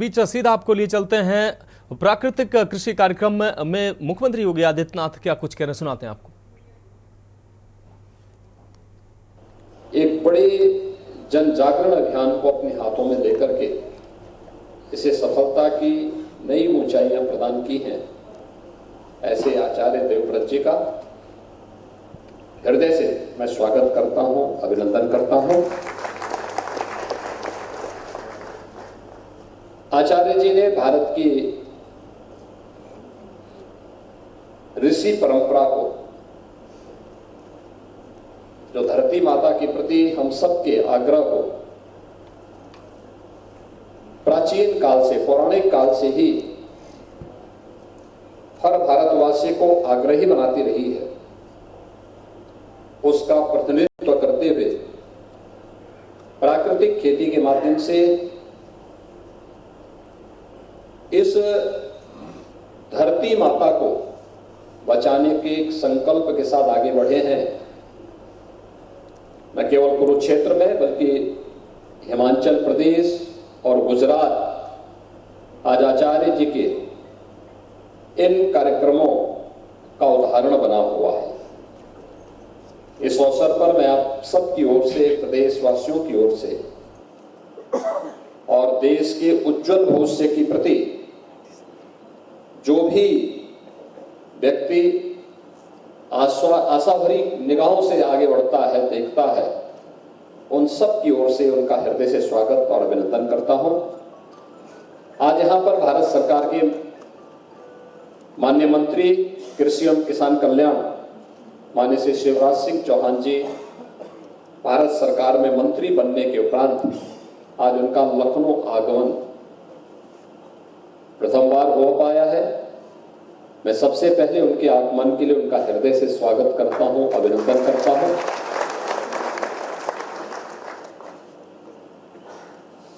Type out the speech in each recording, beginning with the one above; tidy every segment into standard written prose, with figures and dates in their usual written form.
बीच सीधा आपको लिए चलते हैं प्राकृतिक कृषि कार्यक्रम में मुख्यमंत्री योगी आदित्यनाथ क्या कुछ कह रहे हैं, सुनाते हैं आपको। एक बड़े जन जागरण अभियान को अपने हाथों में लेकर के इसे सफलता की नई ऊंचाइयां प्रदान की हैं, ऐसे आचार्य देवव्रत जी का हृदय से मैं स्वागत करता हूं, अभिनंदन करता हूं। आचार्य जी ने भारत की ऋषि परंपरा को, जो धरती माता के प्रति हम सबके आग्रह को प्राचीन काल से, पौराणिक काल से ही हर भारतवासी को आग्रही बनाती रही है, उसका प्रतिनिधित्व करते हुए प्राकृतिक खेती के माध्यम से इस धरती माता को बचाने के एक संकल्प के साथ आगे बढ़े हैं। न केवल कुरुक्षेत्र में बल्कि हिमाचल प्रदेश और गुजरात आज आचार्य जी के इन कार्यक्रमों का उदाहरण बना हुआ है। इस अवसर पर मैं आप सबकी ओर से, प्रदेशवासियों की ओर से और देश के उज्जवल भविष्य के प्रति जो भी व्यक्ति आशा भरी निगाहों से आगे बढ़ता है, देखता है, उन सब की ओर से उनका हृदय से स्वागत और अभिनंदन करता हूं। आज यहां पर भारत सरकार के माननीय मंत्री कृषि एवं किसान कल्याण माननीय श्री शिवराज सिंह चौहान जी भारत सरकार में मंत्री बनने के उपरांत आज उनका लखनऊ आगमन प्रथम बार हो पाया है। मैं सबसे पहले उनके आगमन के लिए उनका हृदय से स्वागत करता हूं, अभिनंदन करता हूं।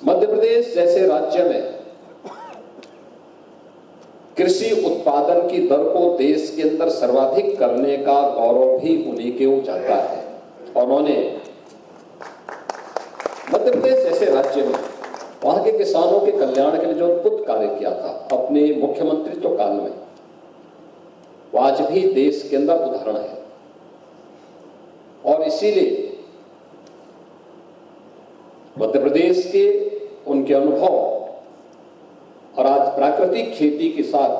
मध्य प्रदेश जैसे राज्य में कृषि उत्पादन की दर को देश के अंदर सर्वाधिक करने का गौरव भी उन्हीं के जाता है और उन्होंने मध्य प्रदेश जैसे राज्य में वहां के किसानों के कल्याण के लिए जो अद्भुत कार्य किया था अपने मुख्यमंत्रित्व काल में, वो आज भी देश के अंदर उदाहरण है। और इसीलिए मध्य प्रदेश के उनके अनुभव और आज प्राकृतिक खेती के साथ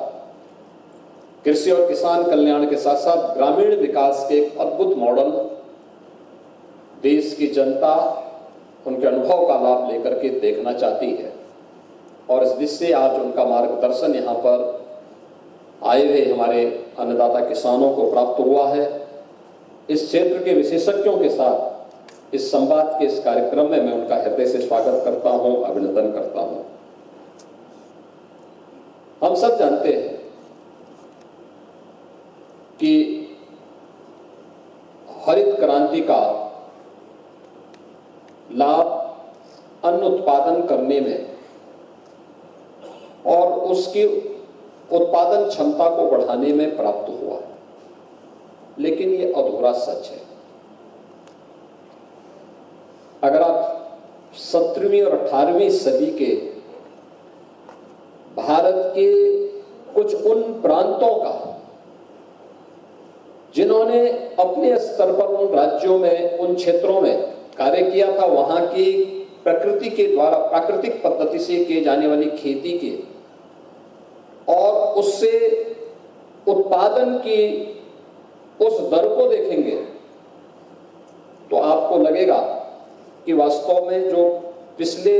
कृषि और किसान कल्याण के साथ साथ ग्रामीण विकास के एक अद्भुत मॉडल देश की जनता उनके अनुभव का लाभ लेकर के देखना चाहती है और इस दृष्टि से आज उनका मार्गदर्शन यहाँ पर आए हुए हमारे अन्नदाता किसानों को प्राप्त हुआ है। इस क्षेत्र के विशेषज्ञों के साथ इस संवाद के इस कार्यक्रम में मैं उनका हृदय से स्वागत करता हूं, अभिनंदन करता हूं। हम सब जानते हैं कि हरित क्रांति का लाभ अन्न उत्पादन करने में और उसकी उत्पादन क्षमता को बढ़ाने में प्राप्त हुआ है, लेकिन यह अधूरा सच है। अगर आप 17वीं और 18वीं सदी के भारत के कुछ उन प्रांतों का जिन्होंने अपने स्तर पर उन राज्यों में, उन क्षेत्रों में कार्य किया था, वहां की प्रकृति के द्वारा प्राकृतिक पद्धति से किए जाने वाली खेती के और उससे उत्पादन की उस दर को देखेंगे तो आपको लगेगा कि वास्तव में जो पिछले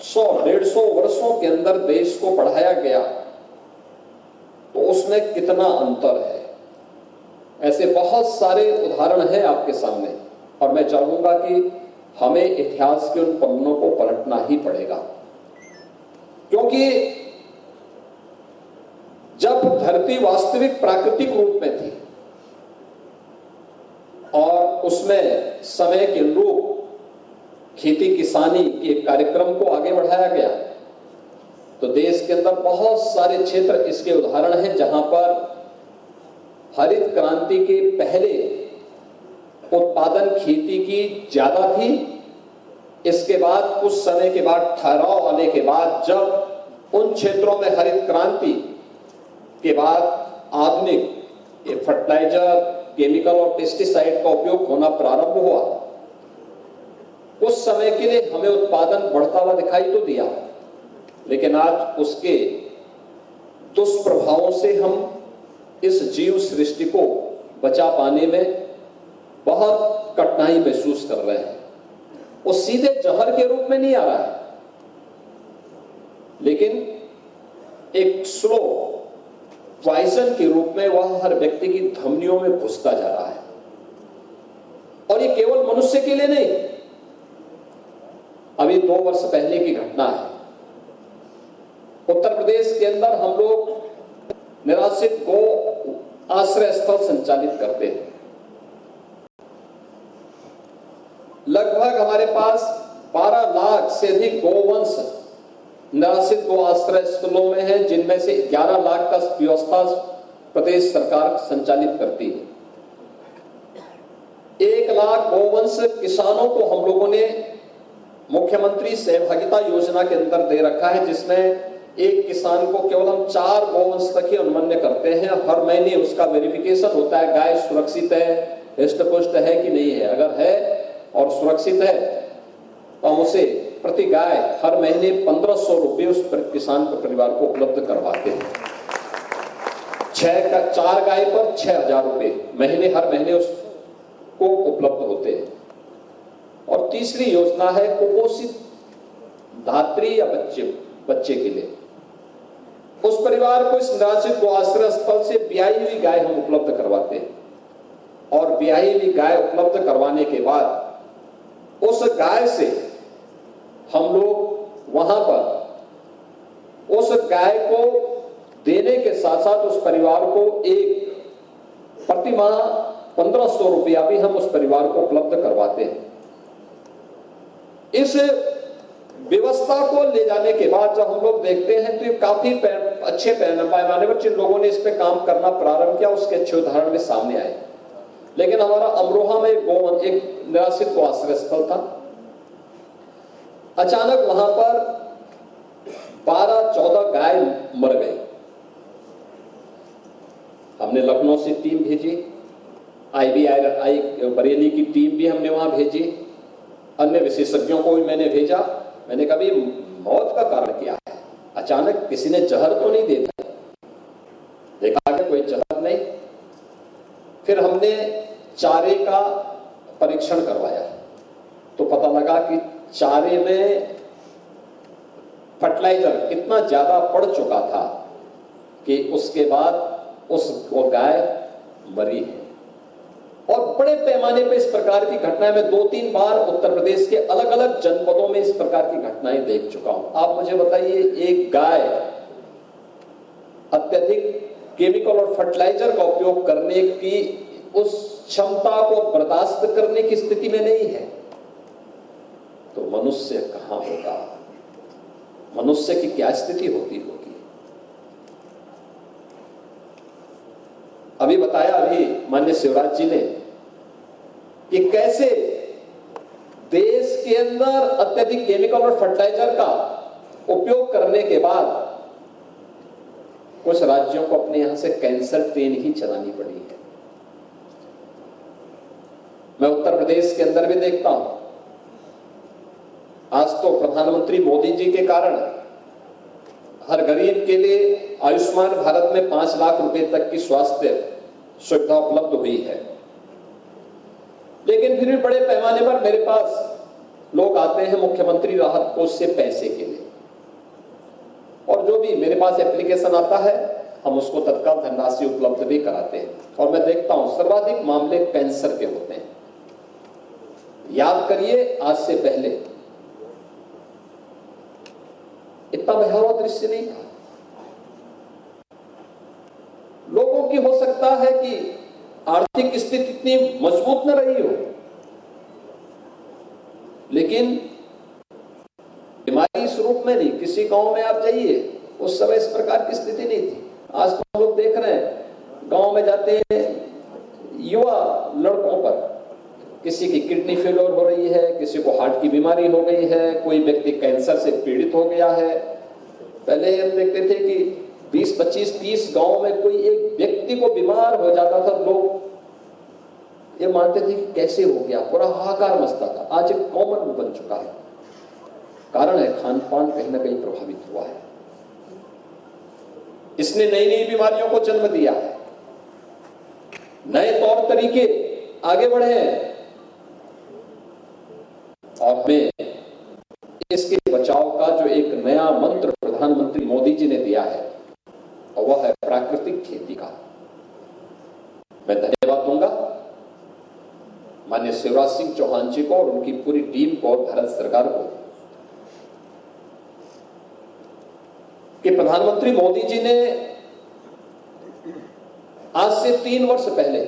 100-150 वर्षों के अंदर देश को बढ़ाया गया तो उसमें कितना अंतर है। ऐसे बहुत सारे उदाहरण हैं आपके सामने और मैं चाहूंगा कि हमें इतिहास के उन पन्नों को पलटना ही पड़ेगा, क्योंकि जब धरती वास्तविक प्राकृतिक रूप में थी और उसमें समय के अनुरूप खेती किसानी के कार्यक्रम को आगे बढ़ाया गया तो देश के अंदर बहुत सारे क्षेत्र इसके उदाहरण हैं जहां पर हरित क्रांति के पहले उत्पादन खेती की ज्यादा थी इसके बाद कुछ समय के बाद ठहराव आने के बाद जब उन क्षेत्रों में हरित क्रांति के बाद आधुनिक ये फर्टिलाइजर, केमिकल और पेस्टिसाइड का उपयोग होना प्रारंभ हुआ, उस समय के लिए हमें उत्पादन बढ़ता हुआ दिखाई तो दिया, लेकिन आज उसके दुष्प्रभावों से हम इस जीव सृष्टि को बचा पाने में बहुत कठिनाई महसूस कर रहे हैं। वो सीधे जहर के रूप में नहीं आ रहा है, लेकिन एक स्लो पॉइजन के रूप में वह हर व्यक्ति की धमनियों में घुसता जा रहा है। और ये केवल मनुष्य के लिए नहीं, अभी 2 वर्ष पहले की घटना है। उत्तर प्रदेश के अंदर हम लोग निराश्रित गो आश्रय स्थल संचालित करते हैं। लगभग हमारे पास 12 लाख से अधिक गोवंश निराश्रित गो आश्रय स्थलों में है, जिनमें से 11 लाख का व्यवस्था प्रदेश सरकार संचालित करती है। 1 लाख गोवंश किसानों को हम लोगों ने मुख्यमंत्री सहभागिता योजना के अंदर दे रखा है, जिसमें एक किसान को केवल हम 4 गोवंश तक ही अनुमन्य करते हैं। हर महीने उसका वेरिफिकेशन होता है, गाय सुरक्षित है, हृष्ट-पुष्ट है कि नहीं है। अगर है और सुरक्षित है तो हम उसे प्रति गाय हर महीने 1500 रुपये उस किसान को, परिवार को उपलब्ध करवाते हैं। 4 गाय पर 6000 रुपये महीने, हर महीने उसको उपलब्ध होते हैं। और तीसरी योजना है कुपोषित धात्री या बच्चे के लिए, उस परिवार को इस निराश्रित गो आश्रय स्थल से ब्याई हुई गाय हम उपलब्ध करवाते हैं। और ब्याई हुई गाय उपलब्ध करवाने के बाद उस गाय से हम लोग वहां पर उस गाय को देने के साथ साथ उस परिवार को एक प्रति माह 1500 रुपया भी हम उस परिवार को उपलब्ध करवाते हैं। इस व्यवस्था को ले जाने के बाद जब हम लोग देखते हैं तो ये काफी अच्छे पैमाने पर जिन लोगों ने इस पे काम करना प्रारंभ किया, उसके अच्छे उदाहरण भी सामने आए। लेकिन हमारा अमरोहा में एक निराश्रित गो आश्रय स्थल था। अचानक वहां पर 12-14 गाय मर गई। हमने लखनऊ से टीम भेजी, IBI बरेली की टीम भी हमने वहां भेजी, अन्य विशेषज्ञों को भी मैंने भेजा। मैंने कहा भी मौत का कारण क्या है, अचानक किसी ने जहर तो नहीं दे दिया? देखा कि कोई जहर नहीं। फिर हमने चारे का परीक्षण करवाया तो पता लगा कि चारे में फर्टिलाइजर इतना ज्यादा पड़ चुका था कि उसके बाद वो गाय मरी है। और बड़े पैमाने पर इस प्रकार की घटनाएं मैं 2-3 बार उत्तर प्रदेश के अलग अलग जनपदों में इस प्रकार की घटनाएं देख चुका हूं। आप मुझे बताइए, एक गाय अत्यधिक केमिकल और फर्टिलाइजर का उपयोग करने की उस क्षमता को बर्दाश्त करने की स्थिति में नहीं है, तो मनुष्य कहां होगा? मनुष्य की क्या स्थिति होती होगी? अभी बताया माननीय शिवराज जी ने कि कैसे देश के अंदर अत्यधिक केमिकल और फर्टिलाइजर का उपयोग करने के बाद कुछ राज्यों को अपने यहां से कैंसर ट्रेन ही चलानी पड़ी है। मैं उत्तर प्रदेश के अंदर भी देखता हूं, आज तो प्रधानमंत्री मोदी जी के कारण हर गरीब के लिए आयुष्मान भारत में 5 लाख रुपए तक की स्वास्थ्य सुविधा उपलब्ध हुई है। लेकिन फिर भी बड़े पैमाने पर मेरे पास लोग आते हैं मुख्यमंत्री राहत कोष से पैसे के लिए, और जो भी मेरे पास एप्लीकेशन आता है हम उसको तत्काल धनराशि उपलब्ध भी कराते हैं। और मैं देखता हूं सर्वाधिक मामले कैंसर के होते हैं। याद करिए, आज से पहले इतना भयावह दृश्य नहीं था। लोगों की हो सकता है कि आर्थिक स्थिति इतनी मजबूत न रही हो, लेकिन बीमारी इस रूप में नहीं। किसी गांव में आप जाइए, उस समय इस प्रकार की स्थिति नहीं थी। आज तो हम लोग देख रहे हैं, गांव में जाते हैं युवा लड़कों पर किसी की किडनी फेलियर हो रही है, किसी को हार्ट की बीमारी हो गई है, कोई व्यक्ति कैंसर से पीड़ित हो गया है। पहले हम देखते थे कि 20, 25, 30 गांव में कोई एक व्यक्ति को बीमार हो जाता था, लोग ये मानते थे कि कैसे हो गया, पूरा हाहाकार मचता था। आज एक कॉमन बन चुका है। कारण है खान पान कहीं ना कहीं प्रभावित हुआ है। इसने नई नई बीमारियों को जन्म दिया है, नए तौर तरीके आगे बढ़े हैं और हमें इसके बचाव का जो एक नया मंत्र प्रधानमंत्री मोदी जी ने दिया है और वह है प्राकृतिक खेती का। मैं धन्यवाद दूंगा माननीय शिवराज सिंह चौहान जी को और उनकी पूरी टीम को और भारत सरकार को कि प्रधानमंत्री मोदी जी ने आज से 3 वर्ष पहले